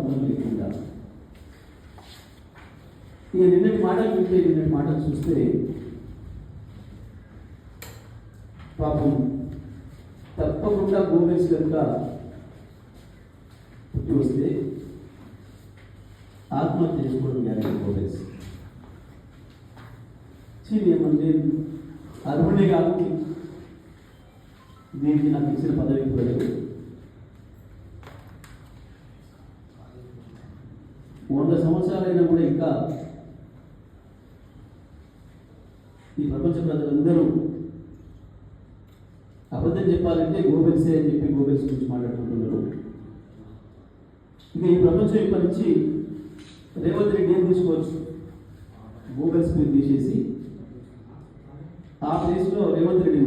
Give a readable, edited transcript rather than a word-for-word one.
పనులు లేకుండా. ఇక నిన్నటి మాటలు వింటే, నిన్నటి మాటలు చూస్తే పాపం తప్పకుండా గోబెల్స్ కనుక పుట్టి వస్తే ఆత్మహత్య చేసుకోవడం గ్యారెంటీ. గోబెల్స్ ఏమంటే అర్హుడే కాబట్టి దీనికి నాకు ఇచ్చిన పదవి ప్రజలు 100 సంవత్సరాలైనా కూడా ఇంకా ఈ ప్రపంచ ప్రజలందరూ అబద్ధం చెప్పాలంటే గోబెల్సే అని చెప్పి గోబెల్స్ గురించి మాట్లాడుకుంటున్నారు. ఇక ఈ ప్రపంచం ఇప్పటి నుంచి రేవంత్ రెడ్డి ఏం తీసుకోవచ్చు, గోబెల్స్ మీరు తీసేసి ఆ ప్లేస్లో రేవంత్ రెడ్డి